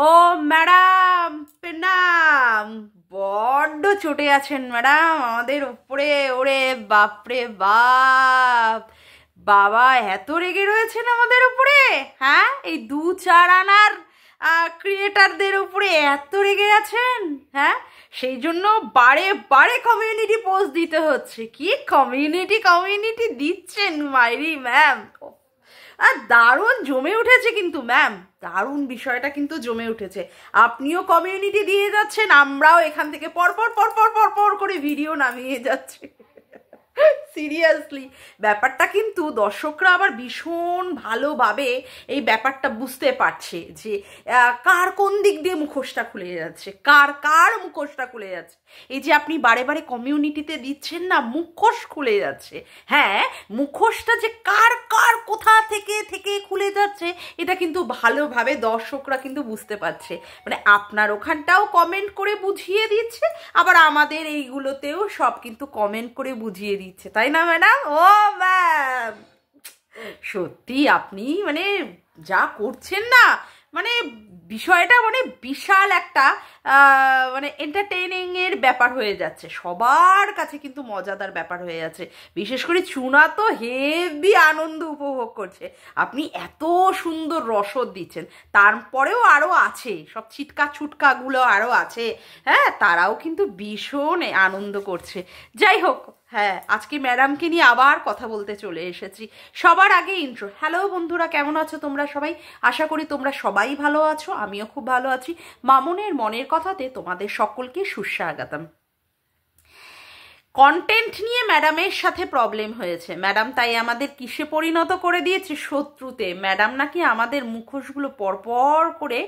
ও madam প্রণাম। বড্ড চটে আছেন ম্যাডাম আমাদের উপরে। ওরে বাপরে বাপ, বাবা এত রেগে রয়েছেন আমাদের উপরে। হ্যাঁ, এই 2-4 আনার ক্রিয়েটারদের উপরে এত রেগে আছেন। হ্যাঁ, সেই জন্য বারে বারে কমিউনিটি পোস্ট দিতে হচ্ছে। কি কমিউনিটি দিচ্ছেন মাইরি ম্যাম। আর দারুণ জমে উঠেছে কিন্তু ম্যাম, দারুণ বিষয়টা কিন্তু জমে উঠেছে। আপনিও কমিউনিটি দিয়ে যাচ্ছেন, আমরাও এখান থেকে পরপর পরপর পরপর করে ভিডিও নামিয়ে যাচ্ছি। সিরিয়াসলি ব্যাপারটা কিন্তু দর্শকরা আবার ভীষণ ভালোভাবে এই ব্যাপারটা বুঝতে পারছে যে কার কোন দিক দিয়ে মুখোশটা খুলে যাচ্ছে, কার মুখোশটা খুলে যাচ্ছে। এই যে আপনি বারে বারে কমিউনিটিতে দিচ্ছেন না, মুখোশ খুলে যাচ্ছে। হ্যাঁ, মুখোশটা যে কার কোথা থেকে খুলে যাচ্ছে এটা কিন্তু ভালোভাবে দর্শকরা কিন্তু বুঝতে পারছে। মানে আপনার ওখানটাও কমেন্ট করে বুঝিয়ে দিচ্ছে, আবার আমাদের এইগুলোতেও সব কিন্তু কমেন্ট করে বুঝিয়ে দিচ্ছে, তাই না ম্যাডাম? ও ম্যাম, সত্যি আপনি মানে যা করছেন না, মানে বিষয়টা মানে বিশাল একটা মানে এন্টারটেইনিং এর ব্যাপার হয়ে যাচ্ছে, সবার কাছে কিন্তু মজাদার ব্যাপার হয়ে যাচ্ছে। বিশেষ করে চুনা তো হেভি আনন্দ উপভোগ করছে। আপনি এত সুন্দর রসদ দিচ্ছেন, তারপরেও আরও আছে সব ছুটকাগুলো আরও আছে। হ্যাঁ, তারাও কিন্তু ভীষণ আনন্দ করছে। যাই হোক, হ্যাঁ, আজকে ম্যাডামকে নিয়ে আবার কথা বলতে চলে এসেছি। সবার আগে ইন্ট্রো। হ্যালো বন্ধুরা, কেমন আছো তোমরা সবাই? আশা করি তোমরা সবাই ভালো আছো, আমিও খুব ভালো আছি। মামনের মনের কথাতে তোমাদের সকলকে সুস্বাগতম। কন্টেন্ট নিয়ে ম্যাডামের সাথে প্রবলেম হয়েছে। ম্যাডাম তাই আমাদের কিসে পরিণত করে দিয়েছে? শত্রুতে। ম্যাডাম নাকি আমাদের মুখোশগুলো পরপর করে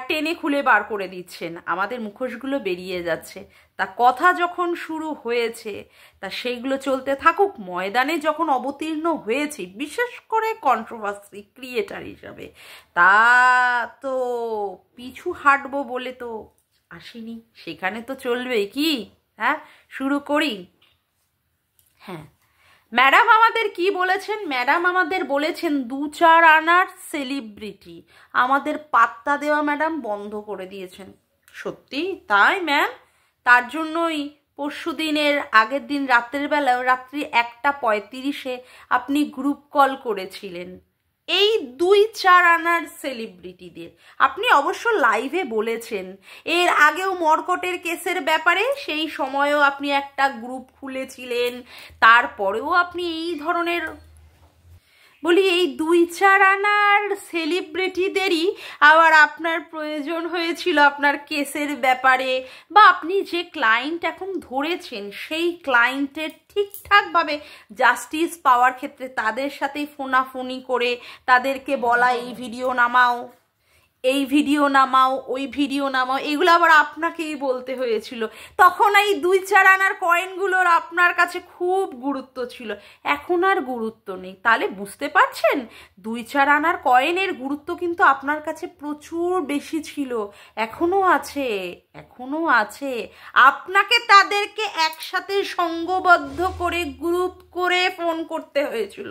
টেনে খুলে বার করে দিচ্ছেন, আমাদের মুখোশগুলো বেরিয়ে যাচ্ছে। তা কথা যখন শুরু হয়েছে, তা সেইগুলো চলতে থাকুক। ময়দানে যখন অবতীর্ণ হয়েছে, বিশেষ করে কন্ট্রোভার্সি ক্রিয়েটার হিসাবে, তা তো পিছু হাঁটবো বলে তো আসিনি, সেখানে তো চলবেই কি। হ্যাঁ, শুরু করি। হ্যাঁ, ম্যাডাম আমাদের কি বলেছেন? ম্যাডাম আমাদের বলেছেন 2-4 আনার সেলিব্রিটি, আমাদের পাত্তা দেওয়া ম্যাডাম বন্ধ করে দিয়েছেন। সত্যি তাই ম্যাম? তার জন্যই পরশু দিনের আগের দিন রাত্রের বেলা রাত্রি 1:35 আপনি গ্রুপ কল করেছিলেন এই 2-4 আনার সেলিব্রিটিদের। আপনি অবশ্য লাইভে বলেছেন, এর আগেও মর্কটের কেসের ব্যাপারে সেই সময়ও আপনি একটা গ্রুপ খুলেছিলেন, তারপরেও আপনি এই ধরনের বলি এই 2-4 আনার সেলিব্রিটিদেরই আবার আপনার প্রয়োজন হয়েছিল আপনার কেসের ব্যাপারে, বা আপনি যে ক্লায়েন্ট এখন ধরেছেন সেই ক্লায়েন্টের ঠিকঠাকভাবে জাস্টিস পাওয়ার ক্ষেত্রে তাদের সাথেই ফোনাফোনি করে তাদেরকে বলা এই ভিডিও নামাও, এই ভিডিও নামাও, ওই ভিডিও নামাও, এগুলো আবার আপনাকেই বলতে হয়েছিল। তখন এই 2-4 আনার কয়েনগুলোর আপনার কাছে খুব গুরুত্ব ছিল, এখন আর গুরুত্ব নেই। তাহলে বুঝতে পারছেন, 2-4 আনার কয়েনের গুরুত্ব কিন্তু আপনার কাছে প্রচুর বেশি ছিল, এখনো আছে। আপনাকে তাদেরকে একসাথে সঙ্গবদ্ধ করে গ্রুপ করে ফোন করতে হয়েছিল।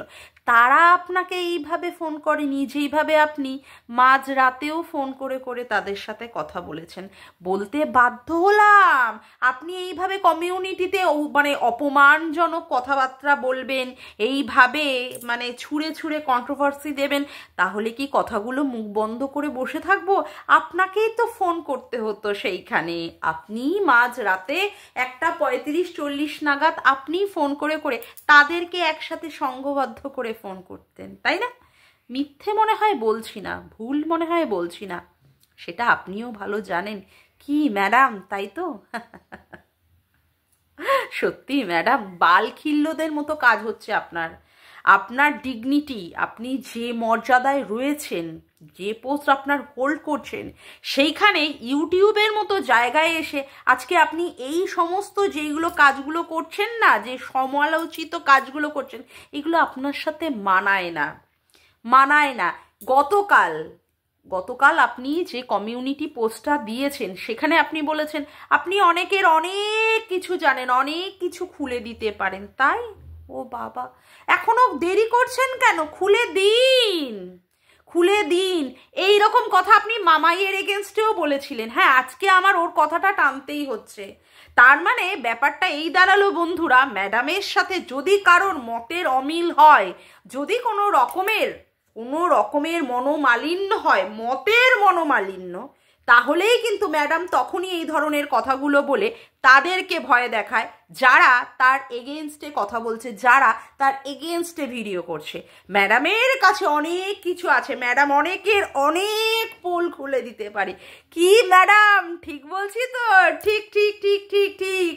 তারা আপনাকে এইভাবে ফোন করেনি যেইভাবে আপনি মাঝ রাতেও ফোন করে করে তাদের সাথে কথা বলেছেন। বলতে বাধ্য হলাম, আপনি এইভাবে কমিউনিটিতে মানে অপমানজনক কথাবার্তা বলবেন, এইভাবে মানে ছুঁড়ে কন্ট্রোভার্সি দেবেন, তাহলে কি কথাগুলো মুখ বন্ধ করে বসে থাকবো? আপনাকেই তো ফোন করতে হতো সেইখানে। আপনি মাঝ রাতে 1:35-40 নাগাদ আপনি ফোন করে করে তাদেরকে একসাথে সংঘবদ্ধ করে ফোন করতেন, তাই না? মিথ্যে মনে হয় বলছি না, ভুল মনে হয় বলছি না, সেটা আপনিও ভালো জানেন। কি ম্যাডাম, তাই তো? সত্যি ম্যাডাম, বালখিল্যদের মতো কাজ হচ্ছে আপনার ডিগনিটি, আপনি যে মর্যাদায় রয়েছেন, যে পোস্ট আপনার হোল্ড করছেন, সেইখানে ইউটিউবের মতো জায়গায় এসে আজকে আপনি এই সমস্ত যেইগুলো কাজগুলো করছেন না, যে সমালোচিত কাজগুলো করছেন, এগুলো আপনার সাথে মানায় না। গতকাল আপনি যে কমিউনিটি পোস্টটা দিয়েছেন, সেখানে আপনি বলেছেন আপনি অনেকের অনেক কিছু জানেন, অনেক কিছু খুলে দিতে পারেন, তাই? ও বাবা, এখনো দেরি করছেন কেন? খুলে দিন। খুলে দিন, এই রকম কথা আপনি মামাইয়ের এগেনস্টেও বলেছিলেন। হ্যাঁ, আজকে আমার ওর কথাটা টানতেই হচ্ছে। তার মানে ব্যাপারটা এই দাঁড়ালো বন্ধুরা, ম্যাডামের সাথে যদি কারোর মতের অমিল হয়, যদি কোনো রকমের মনোমালিন্য হয়, মতের মনোমালিন্য, তাহলেই কিন্তু ম্যাডাম তখনই এই ধরনের কথাগুলো বলে তাদেরকে ভয় দেখায় যারা তার এগেনস্টে কথা বলছে, যারা তার এগেনস্টে ভিডিও করছে। ম্যাডামের কাছে অনেক কিছু আছে, ম্যাডাম অনেকের অনেক পোল খুলে দিতে পারে। কি ম্যাডাম ঠিক বলছি তো? ঠিক ঠিক ঠিক ঠিক ঠিক,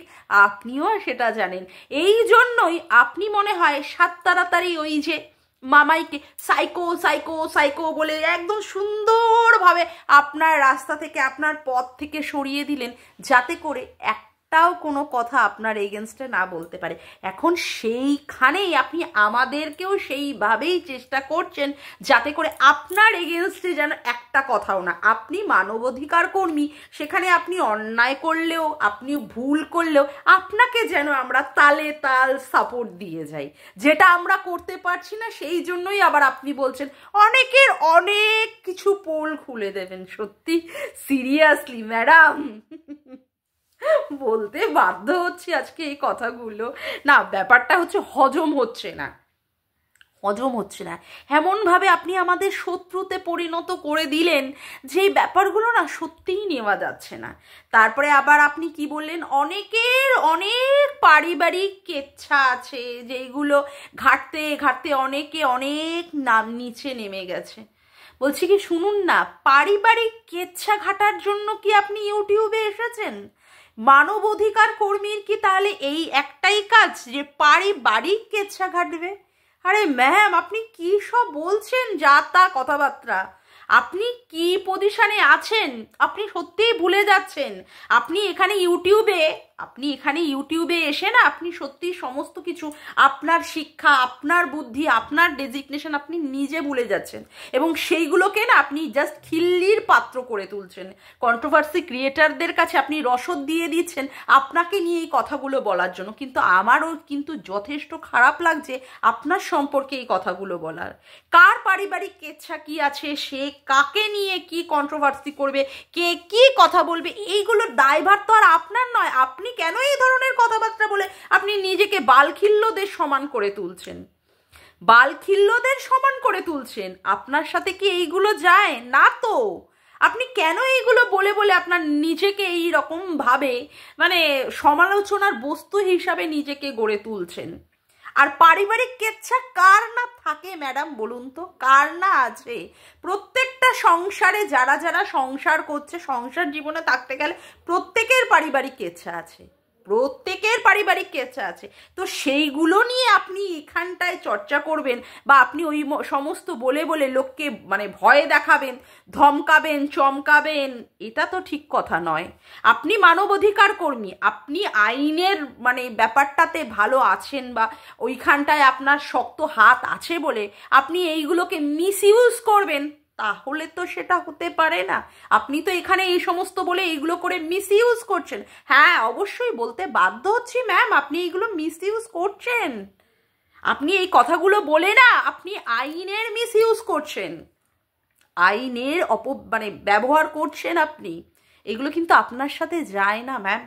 আপনিও সেটা জানেন। এই জন্যই আপনি মনে হয় সাত তাড়াতাড়ি ওই যে মামাইকে সাইকো সাইকো সাইকো বলে একদম সুন্দরভাবে আপনার রাস্তা থেকে, আপনার পথ থেকে সরিয়ে দিলেন, যাতে করে একটাও কোনো কথা আপনার এগেনস্টে না বলতে পারে। এখন সেইখানেই আপনি আমাদেরকেও সেইভাবেই চেষ্টা করছেন যাতে করে আপনার এগেনস্টে যেন একটা কথাও না। আপনি মানবাধিকার কর্মী, সেখানে আপনি অন্যায় করলেও, আপনি ভুল করলেও আপনাকে যেন আমরা তালে তাল সাপোর্ট দিয়ে যাই, যেটা আমরা করতে পারছি না। সেই জন্যই আবার আপনি বলছেন অনেকের অনেক কিছু পোল খুলে দেবেন। সত্যি সিরিয়াসলি ম্যাডাম বলতে বাধ্য হচ্ছি আজকে এই কথাগুলো। না, ব্যাপারটা হচ্ছে হজম হচ্ছে না। এমনভাবে আপনি আমাদের শত্রুতে পরিণত করে দিলেন যে ব্যাপারগুলো না সত্যিই নেওয়া যাচ্ছে না। তারপরে আবার আপনি কি বললেন, অনেকের অনেক পারিবারিক কেচ্ছা আছে যেইগুলো ঘাটতে ঘাটতে অনেকে অনেক নিচে নেমে গেছে। বলছি কি, শুনুন না, পারিবারিক কেচ্ছা ঘাটার জন্য কি আপনি ইউটিউবে এসেছেন? মানবাধিকার কর্মীর কি তাহলে এই একটাই কাজ যে পারিবারিক কেচ্ছা ঘাটবে? আরে ম্যাম, আপনি কি সব বলছেন যা তা কথাবার্তা? আপনি কি পজিশনে আছেন আপনি সত্যিই ভুলে যাচ্ছেন। আপনি এখানে ইউটিউবে এসে না, আপনি সত্যি সমস্ত কিছু, আপনার শিক্ষা, আপনার বুদ্ধি, আপনার ডেজিগনেশন আপনি নিজে ভুলে যাচ্ছেন, এবং সেইগুলোকে না আপনি জাস্ট খিল্লির পাত্র করে তুলছেন। কন্ট্রোভার্সি ক্রিয়েটারদের কাছে আপনি রসদ দিয়ে দিচ্ছেন আপনাকে নিয়ে এই কথাগুলো বলার জন্য। কিন্তু আমারও কিন্তু যথেষ্ট খারাপ লাগছে আপনার সম্পর্কে এই কথাগুলো বলার। কার পারিবারিক কেচ্ছা কি আছে, সে কাকে নিয়ে কি কন্ট্রোভার্সি করবে, কে কি কথা বলবে, এইগুলোর দায়ভার তো আর আপনার নয়। আপনি কেন এই ধরনের কথাবার্তা বলে আপনি নিজেকে বালখিল্যদের সমান করে তুলছেন? আপনার সাথে কি এইগুলো যায় না তো? আপনি কেন এইগুলো বলে বলে আপনার নিজেকে এই রকম ভাবে মানে সমালোচনার বস্তু হিসাবে নিজেকে গড়ে তুলছেন? আর পারিবারিক কেচ্ছা কার না থাকে ম্যাডাম, বলুন তো, কার না আছে? প্রত্যেকটা সংসারে যারা যারা সংসার করছে, সংসার জীবনে থাকতে গেলে প্রত্যেকের পারিবারিক কেচ্ছা আছে, তো সেইগুলো নিয়ে আপনি এখানটায় চর্চা করবেন, বা আপনি ওই সমস্ত বলে বলে লোককে মানে ভয় দেখাবেন, ধমকাবেন, চমকাবেন, এটা তো ঠিক কথা নয়। আপনি মানবাধিকার কর্মী, আপনি আইনের মানে ব্যাপারটাতে ভালো আছেন, বা ওইখানটায় আপনার শক্ত হাত আছে বলে আপনি এইগুলোকে মিসইউজ করবেন, তাহলে তো সেটা হতে পারে না। আপনি তো এখানে এই সমস্ত বলে এইগুলো করে মিসইউজ করছেন। হ্যাঁ, অবশ্যই বলতে বাধ্য হচ্ছি ম্যাম, আপনি এইগুলো মিসইউজ করছেন। আপনি এই কথাগুলো বলে না, আপনি আইনের মিসইউজ করছেন, আইনের মানে ব্যবহার করছেন আপনি। এগুলো কিন্তু আপনার সাথে যায় না ম্যাম।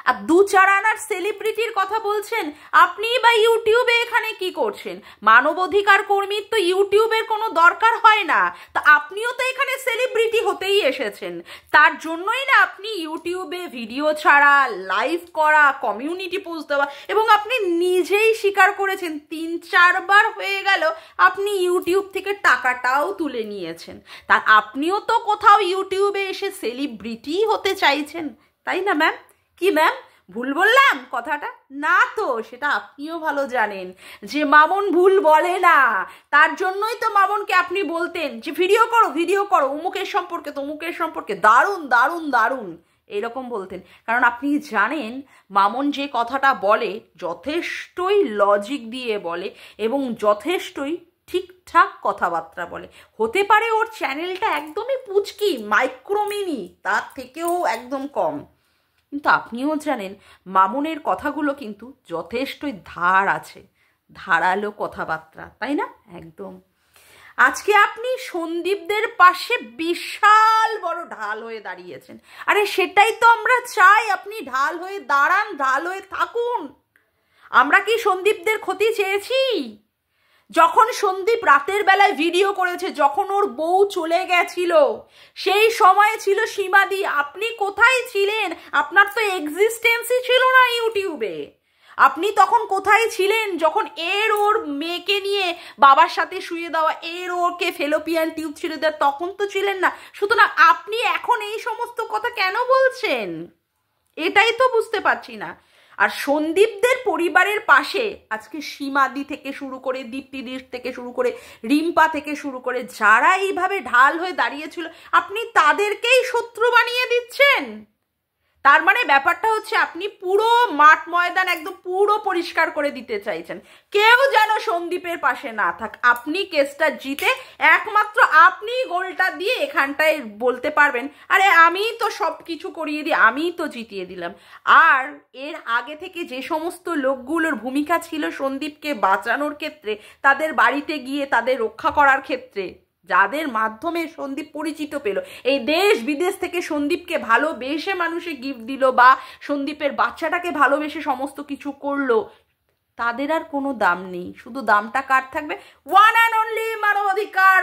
আর 2-4 আনার সেলিব্রিটির কথা বলছেন আপনি, বা ইউটিউবে এখানে কি করছেন? মানবাধিকার কর্মীর তো ইউটিউবের কোনো দরকার হয় না, তা আপনিও তো এখানে সেলিব্রিটি হতেই এসেছেন। তার জন্যই না আপনি ইউটিউবে ভিডিও ছাড়া, লাইভ করা, কমিউনিটি পোস্ট দেওয়া, এবং আপনি নিজেই স্বীকার করেছেন 3-4 বার হয়ে গেল আপনি ইউটিউব থেকে টাকাটাও তুলে নিয়েছেন। তা আপনিও তো কোথাও ইউটিউবে এসে সেলিব্রিটি হতে চাইছেন, তাই না ম্যাম? কি ম্যাম, ভুল বললাম কথাটা? না তো, সেটা আপনিও ভালো জানেন যে মামুন ভুল বলে না। তার জন্যই তো মামুনকে আপনি বলতেন যে ভিডিও করো অমুকের সম্পর্কে, তমুকের সম্পর্কে, দারুণ দারুণ দারুণ, এরকম বলতেন। কারণ আপনি জানেন মামুন যে কথাটা বলে যথেষ্টই লজিক দিয়ে বলে, এবং যথেষ্টই ঠিকঠাক কথাবার্তা বলে। হতে পারে ওর চ্যানেলটা একদমই পুচকি, মাইক্রোমিনি, তার থেকেও একদম কম, কিন্তু আপনিও জানেন মামুনের কথাগুলো কিন্তু যথেষ্টই ধার আছে, ধারালো কথাবার্তা, তাই না? একদম। আজকে আপনি সন্দীপদের পাশে বিশাল বড় ঢাল হয়ে দাঁড়িয়েছেন। আরে সেটাই তো আমরা চাই, আপনি ঢাল হয়ে দাঁড়ান, ঢাল হয়ে থাকুন। আমরা কি সন্দীপদের ক্ষতি চেয়েছি? যখন সন্দীপ রাতের বেলায় ভিডিও করেছে, যখন ওর বউ চলে গেছিল, সেই সময় ছিল সীমাদি, আপনি কোথায় ছিলেন? আপনার তো এক্সিস্টেন্সই ছিল না ইউটিউবে। আপনি তখন কোথায় ছিলেন যখন ওর মেয়েকে নিয়ে বাবার সাথে শুয়ে দেওয়া, ওকে ফেলোপিয়ান টিউব ছিঁড়ে দেওয়া, তখন তো ছিলেন না। সুতরাং আপনি এখন এই সমস্ত কথা কেন বলছেন? এটাই তো বুঝতে পারছি না। আর সন্দীপদের পরিবারের পাশে আজকে সীমাদি থেকে শুরু করে, দীপ্তিদি থেকে শুরু করে, রিম্পা থেকে শুরু করে, যারা এইভাবে ঢাল হয়ে দাঁড়িয়েছিল, আপনি তাদেরকেই শত্রু বানিয়ে দিচ্ছেন। তার মানে ব্যাপারটা হচ্ছে আপনি পুরো মাঠ ময়দান একদম পুরো পরিষ্কার করে দিতে চাইছেন, কেউ যেন সন্দীপের পাশে না থাক। আপনি কেসটা জিতে একমাত্র আপনি গোলটা দিয়ে এখানটায় বলতে পারবেন, আরে আমি তো সব কিছু করিয়ে দিই, আমি তো জিতিয়ে দিলাম। আর এর আগে থেকে যে সমস্ত লোকগুলোর ভূমিকা ছিল সন্দীপকে বাঁচানোর ক্ষেত্রে, তাদের বাড়িতে গিয়ে তাদের রক্ষা করার ক্ষেত্রে, যাদের মাধ্যমে সন্দীপ পরিচিত পেল, এই দেশ বিদেশ থেকে সন্দীপকে ভালোবেসে মানুষে গিফট দিল বা সন্দীপের বাচ্চাটাকে ভালোবেসে সমস্ত কিছু করলো, তাদের আর কোনো দাম নেই। শুধু দামটা কার থাকবে? ওয়ান অ্যান্ড অনলি মানবাধিকার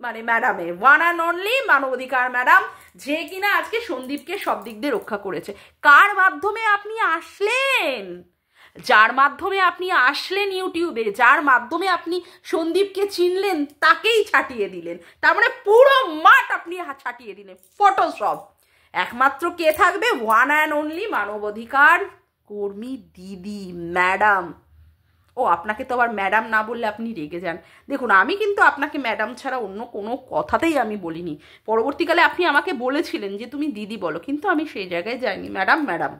মানে ম্যাডামের, ওয়ান অ্যান্ড অনলি মানবাধিকার ম্যাডাম, যে কিনা আজকে সন্দীপকে সব দিক দিয়ে রক্ষা করেছে। কার মাধ্যমে আপনি আসলেন? যার মাধ্যমে আপনি আসলেন ইউটিউবে, যার মাধ্যমে আপনি সন্দীপকে চিনলেন, তাকেই ছাটিয়ে দিলেন। তার মানে পুরো মাঠ আপনি ছাটিয়ে দিলেন, ফটোশপ। একমাত্র কে থাকবে? ওয়ান অ্যান্ড অনলি মানবাধিকার কর্মী দিদি, ম্যাডাম। ও আপনাকে তো আবার ম্যাডাম না বললে আপনি রেগে যান। দেখুন, আমি কিন্তু আপনাকে ম্যাডাম ছাড়া অন্য কোনো কথাতেই আমি বলিনি। পরবর্তীকালে আপনি আমাকে বলেছিলেন যে তুমি দিদি বলো, কিন্তু আমি সেই জায়গায় যাইনি। ম্যাডাম ম্যাডাম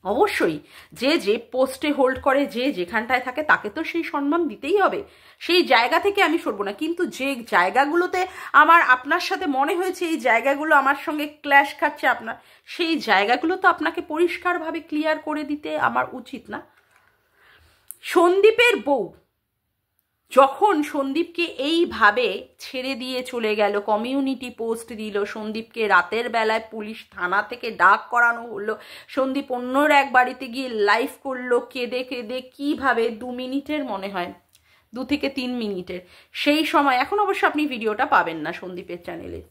অবশ্যই যে যে পোস্টে হোল্ড করে, যে যেখানটায় থাকে, তাকে তো সেই সম্মান দিতেই হবে। সেই জায়গা থেকে আমি সরবো না। কিন্তু যে জায়গাগুলোতে আমার আপনার সাথে মনে হয়েছে এই জায়গাগুলো আমার সঙ্গে ক্ল্যাশ খাচ্ছে আপনার, সেই জায়গাগুলো তো আপনাকে পরিষ্কারভাবে ক্লিয়ার করে দিতে আমার উচিত না? সন্দীপের বউ যখন সন্দীপকে এইভাবে ছেড়ে দিয়ে চলে গেল, কমিউনিটি পোস্ট দিল, সন্দীপকে রাতের বেলায় পুলিশ থানা থেকে ডাক করানো হলো, সন্দীপ অন্যর এক বাড়িতে গিয়ে লাইভ করলো কেঁদে কেঁদে, কীভাবে 2 মিনিটের মনে হয়, 2 থেকে 3 মিনিটের। সেই সময়, এখন অবশ্য আপনি ভিডিওটা পাবেন না সন্দীপের চ্যানেলে,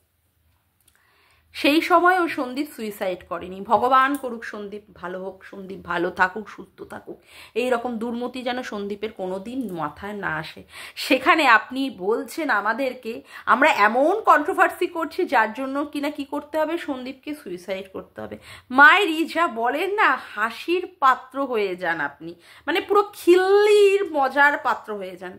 সেই সময়ও সন্দীপ সুইসাইড করেনি। ভগবান করুক সন্দীপ ভালো হোক, সন্দীপ ভালো থাকুক, সুস্থ থাকুক। এই রকম দুর্মতি যেন সন্দীপের কোনো দিন মাথায় না আসে। সেখানে আপনি বলছেন আমাদেরকে, আমরা এমন কন্ট্রোভার্সি করছি যার জন্য কিনা কি করতে হবে? সন্দীপকে সুইসাইড করতে হবে। মায়ের যা বলেন না, হাসির পাত্র হয়ে যান আপনি, মানে পুরো খিল্লির মজার পাত্র হয়ে যান।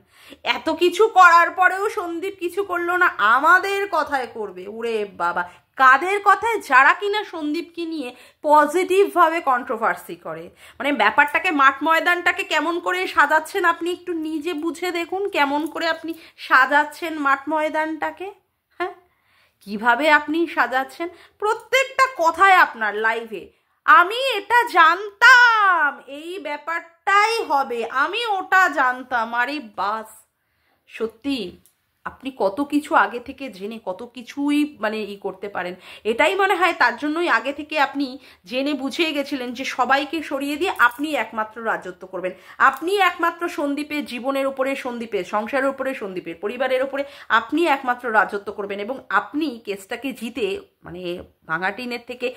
এত কিছু করার পরেও সন্দীপ কিছু করলো না, আমাদের কথায় করবে। উড়ে বাবা, কাদের কথায়? যারা কিনা সন্দীপকে নিয়ে পজিটিভভাবে কন্ট্রোভার্সি করে। মানে ব্যাপারটাকে, মাঠ ময়দানটাকে কেমন করে সাজাচ্ছেন আপনি একটু নিজে বুঝে দেখুন, কেমন করে আপনি সাজাচ্ছেন মাঠ ময়দানটাকে। হ্যাঁ, কিভাবে আপনি সাজাচ্ছেন প্রত্যেকটা কথায় আপনার লাইভে। আমি এটা জানতাম, এই ব্যাপারটাই হবে, আমি ওটা জানতাম। আরে বাস, সত্যি আপনি কত কিছু আগে থেকে জেনে কত কিছুই মানে করতে পারেন। এটাই মনে হয় তার জন্যই আগে থেকে আপনি জেনে বুঝে গেছিলেন যে সবাইকে সরিয়ে দিয়ে আপনি একমাত্র রাজত্ব করবেন। আপনি একমাত্র সন্দীপের জীবনের উপরে, সন্দীপের সংসারের উপরে, সন্দীপের পরিবারের উপরে আপনি একমাত্র রাজত্ব করবেন। এবং আপনি কেসটাকে জিতে, মানে ভাঙাটিনের থেকে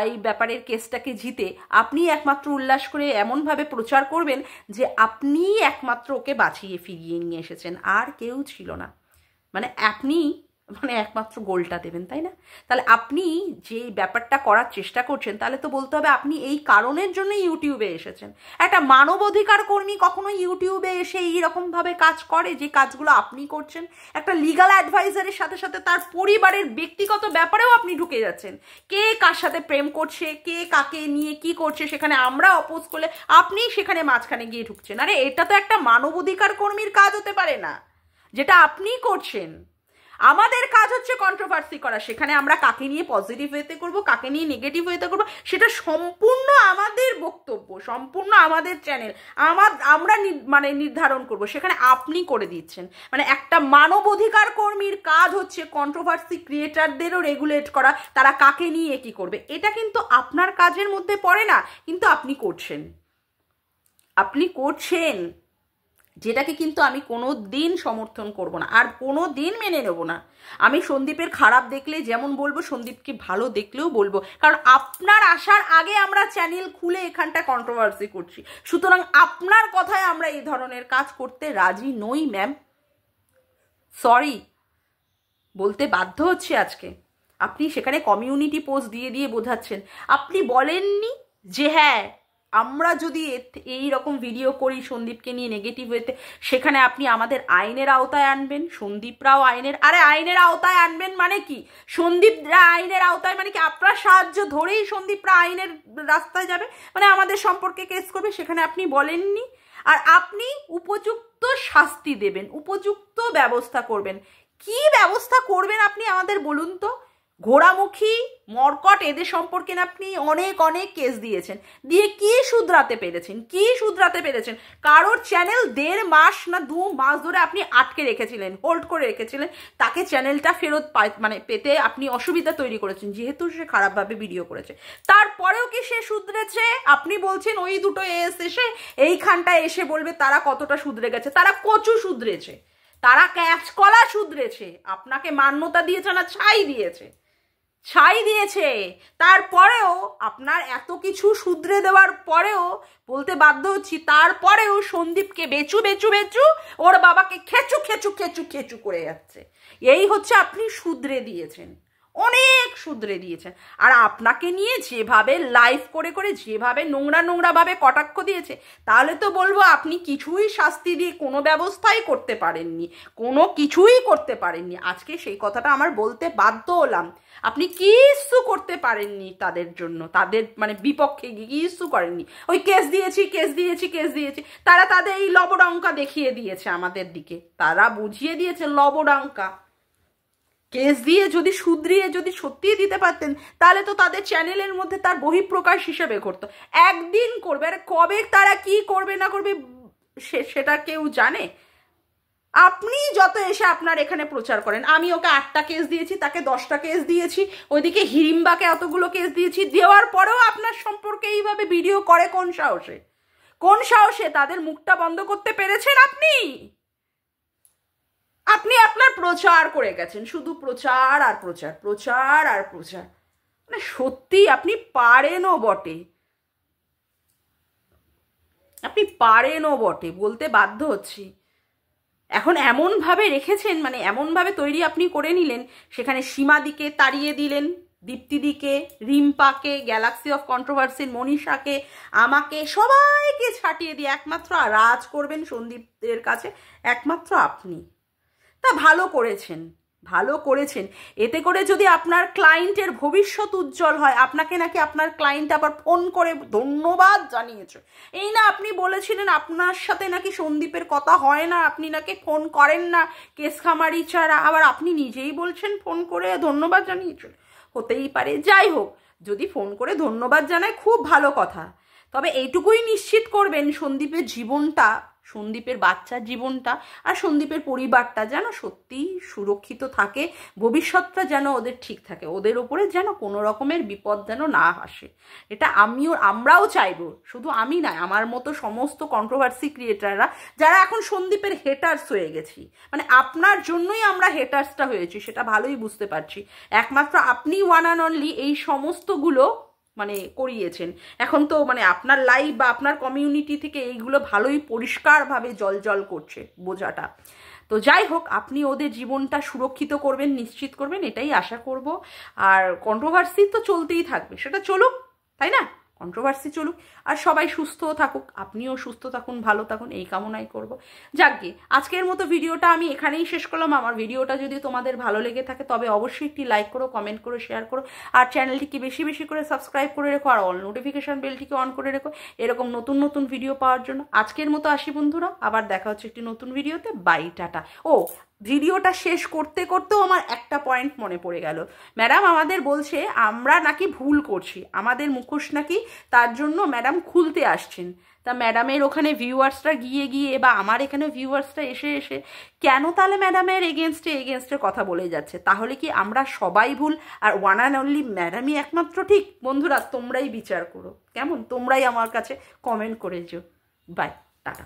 এই ব্যাপারের কেসটাকে জিতে আপনি একমাত্র উল্লাস করে এমনভাবে প্রচার করবেন যে আপনি একমাত্র ওকে বাঁচিয়ে ফিরিয়ে নিয়ে এসেছেন, আর কেউ ছিল না। মানে আপনি একমাত্র গোলটা দেবেন, তাই না? তাহলে আপনি যে ব্যাপারটা করার চেষ্টা করছেন, তাহলে তো বলতে হবে আপনি এই কারণের জন্য ইউটিউবে এসেছেন। একটা মানবাধিকার কর্মী কখনো ইউটিউবে এসে এইরকমভাবে কাজ করে যে কাজগুলো আপনি করছেন? একটা লিগাল অ্যাডভাইজারের সাথে সাথে তার পরিবারের ব্যক্তিগত ব্যাপারেও আপনি ঢুকে যাচ্ছেন। কে কার সাথে প্রেম করছে, কে কাকে নিয়ে কি করছে, সেখানে আমরা অপোজ করলে আপনি সেখানে মাঝখানে গিয়ে ঢুকছেন। আরে এটা তো একটা মানবাধিকার কর্মীর কাজ হতে পারে না, যেটা আপনি করছেন। আমাদের কাজ হচ্ছে কন্ট্রোভার্সি করা, সেখানে আমরা কাকে নিয়ে পজিটিভ ওয়েতে করব, কাকে নিয়ে নেগেটিভ ওয়েতে করব, সেটা সম্পূর্ণ আমাদের বক্তব্য, সম্পূর্ণ আমাদের চ্যানেল, আমরা মানে নির্ধারণ করব, সেখানে আপনি করে দিচ্ছেন। মানে একটা মানবাধিকার কর্মীর কাজ হচ্ছে কন্ট্রোভার্সি ক্রিয়েটারদেরও রেগুলেট করা, তারা কাকে নিয়ে কি করবে। এটা কিন্তু আপনার কাজের মধ্যে পড়ে না, কিন্তু আপনি করছেন, যেটাকে কিন্তু আমি কোনো দিন সমর্থন করব না, আর কোনো দিন মেনে নেব না। আমি সন্দীপের খারাপ দেখলে যেমন বলবো, সন্দীপকে ভালো দেখলেও বলবো, কারণ আপনার আসার আগে আমরা চ্যানেল খুলে এখানটা কন্ট্রোভার্সি করছি। সুতরাং আপনার কথায় আমরা এই ধরনের কাজ করতে রাজি নই ম্যাম, সরি বলতে বাধ্য হচ্ছে আজকে। আপনি সেখানে কমিউনিটি পোস্ট দিয়ে দিয়ে বোঝাচ্ছেন, আপনি বলেননি যে হ্যাঁ আমরা যদি এই রকম ভিডিও করি সন্দীপকে নিয়ে নেগেটিভ হইতে, সেখানে আপনি আমাদের আইনের আওতায় আনবেন, সন্দীপরাও আইনের আওতায় আনবেন। মানে কি সন্দীপরা আইনের আওতায় মানে কি আপনার সাহায্য ধরেই সন্দীপরা আইনের রাস্তায় যাবে, মানে আমাদের সম্পর্কে কেস করবে, সেখানে আপনি বলেননি। আর আপনি উপযুক্ত শাস্তি দেবেন, উপযুক্ত ব্যবস্থা করবেন। কি ব্যবস্থা করবেন আপনি আমাদের বলুন তো? ঘোড়ামুখী মর্কট এদের সম্পর্কে আপনি অনেক অনেক কেস দিয়েছেন, দিয়ে কি শুধরাতে পেরেছেন? কারোর চ্যানেল 1.5 মাস না 2 মাস ধরে আপনি আটকে রেখেছিলেন, হোল্ড করে রেখেছিলেন, তাকে চ্যানেলটা ফেরত মানে পেতে আপনি অসুবিধা তৈরি করেছেন, যেহেতু সে খারাপভাবে ভিডিও করেছে। তারপরেও কি সে শুধরেছে? আপনি বলছেন ওই দুটো এসে এইখানটায় এসে বলবে তারা কতটা শুধরে গেছে। তারা কচু শুধরেছে, তারা ক্যাচকলা শুধরেছে, আপনাকে মান্যতা দিয়েছে না ছাই দিয়েছে। তারপরেও আপনার এত কিছু শুধরে দেওয়ার পরেও বলতে বাধ্য হচ্ছি, তারপরেও সন্দীপকে বেচু ওর বাবাকে খেচু করে যাচ্ছে। এই হচ্ছে আপনি শুধরে দিয়েছেন, অনেক শুধরে দিয়েছেন। আর আপনাকে নিয়ে যেভাবে লাইভ করে যেভাবে নোংরা ভাবে কটাক্ষ দিয়েছে, তাহলে তো বলবো আপনি কিছুই শাস্তি দিয়ে কোনো ব্যবস্থাই করতে পারেননি, আজকে সেই কথাটা আমার বলতে বাধ্য হলাম। আপনি কিছু করতে পারেননি তাদের জন্য, তাদের মানে বিপক্ষে কিছু করেননি। ওই কেস দিয়েছি, তারা তাদের এই লবডঙ্কা দেখিয়ে দিয়েছে আমাদের দিকে, তারা বুঝিয়ে দিয়েছে লবডঙ্কা। কেস দিয়ে যদি শুধরিয়ে যদি সত্যিই দিতে পারতেন, তাহলে তো তাদের চ্যানেলের মধ্যে তার বহিঃপ্রকাশ হিসেবে করতো, একদিন করবে। আর কবে তারা কি করবে না করবে সেটা কেউ জানে? আপনি যত এসে আপনার এখানে প্রচার করেন, আমি ওকে 8টা কেস দিয়েছি, তাকে 10টা কেস দিয়েছি, ওইদিকে হিড়িম্বাকে অতগুলো কেস দিয়েছি, দেওয়ার পরেও আপনার সম্পর্কে এইভাবে ভিডিও করে কোন সাহসে? তাদের মুখটা বন্ধ করতে পেরেছেন আপনি? আপনি আপনার প্রচার করে গেছেন, শুধু প্রচার আর প্রচার। মানে সত্যি আপনি পারেনও বটে, বলতে বাধ্য হচ্ছি। এখন এমনভাবে রেখেছেন, মানে এমনভাবে তৈরি আপনি করে নিলেন, সেখানে সীমাদিকে তাড়িয়ে দিলেন, দীপ্তিদিকে, রিম্পাকে, গ্যালাক্সি অফ কন্ট্রোভার্সির মনীষাকে, আমাকে, সবাইকে ছাটিয়ে দিয়ে একমাত্র রাজ করবেন সন্দীপের কাছে একমাত্র আপনি। তা ভালো করেছেন। এতে করে যদি আপনার ক্লায়েন্টের ভবিষ্যৎ উজ্জ্বল হয়, আপনাকে নাকি আপনার ক্লায়েন্ট আবার ফোন করে ধন্যবাদ জানিয়েছে। এই না আপনি বলেছিলেন আপনার সাথে নাকি সন্দীপের কথা হয় না, আপনি নাকি ফোন করেন না কেস খামারি ছাড়া, আবার আপনি নিজেই বলছেন ফোন করে ধন্যবাদ জানিয়েছেন। হতেই পারে, যাই হোক, যদি ফোন করে ধন্যবাদ জানায় খুব ভালো কথা, তবে এইটুকুই নিশ্চিত করবেন সন্দীপের বাচ্চার জীবনটা আর সন্দীপের পরিবারটা যেন সত্যি সুরক্ষিত থাকে, ভবিষ্যৎটা যেন ওদের ঠিক থাকে, ওদের ওপরে যেন কোনো রকমের বিপদ যেন না আসে। এটা আমরাও চাইবো, শুধু আমি নয়, আমার মতো সমস্ত কন্ট্রোভার্সি ক্রিয়েটাররা যারা এখন সন্দীপের হেটার্স হয়ে গেছি, মানে আপনার জন্যই আমরা হেটার্সটা হয়েছি, সেটা ভালোই বুঝতে পারছি। একমাত্র আপনি ওয়ান অ্যান্ড অনলি এই সমস্তগুলো মানে করিয়েছেন। এখন তো মানে আপনার লাইভ বা আপনার কমিউনিটি থেকে এইগুলো ভালোই পরিষ্কারভাবে জল করছে বোঝাটা। তো যাই হোক, আপনি ওদের জীবনটা সুরক্ষিত করবেন, নিশ্চিত করবেন, এটাই আশা করব। আর কন্ট্রোভার্সি তো চলতেই থাকবে, সেটা চলুক, তাই না? কন্ট্রোভার্সি চলুক, আর সবাই সুস্থ থাকুক, আপনিও সুস্থ থাকুন, ভালো থাকুন, এই কামনাই করব। যাকগে, আজকের মতো ভিডিওটা আমি এখানেই শেষ করলাম। আমার ভিডিওটা যদি তোমাদের ভালো লেগে থাকে তবে অবশ্যই একটি লাইক করো, কমেন্ট করো, শেয়ার করো, আর চ্যানেলটিকে বেশি করে সাবস্ক্রাইব করে রেখো, আর অল নোটিফিকেশন বেলটিকে অন করে রেখো এরকম নতুন ভিডিও পাওয়ার জন্য। আজকের মতো আসি বন্ধুরা, আবার দেখা হচ্ছে একটি নতুন ভিডিওতে। By, tata. ও ভিডিওটা শেষ করতে করতেও আমার একটা পয়েন্ট মনে পড়ে গেল। ম্যাডাম আমাদের বলছে আমরা নাকি ভুল করছি, আমাদের মুখোশ নাকি তার জন্য ম্যাডাম খুলতে আসছেন। তা ম্যাডামের ওখানে ভিউয়ার্সরা গিয়ে গিয়ে বা আমার এখানে ভিউয়ার্সরা এসে এসে কেন তাহলে ম্যাডামের এগেনস্টে কথা বলে যাচ্ছে? তাহলে কি আমরা সবাই ভুল আর ওয়ান অ্যান্ড অনলি ম্যাডামই একমাত্র ঠিক? বন্ধুরা তোমরাই বিচার করো, কেমন? তোমরাই আমার কাছে কমেন্ট করে যেও। Bye, tata.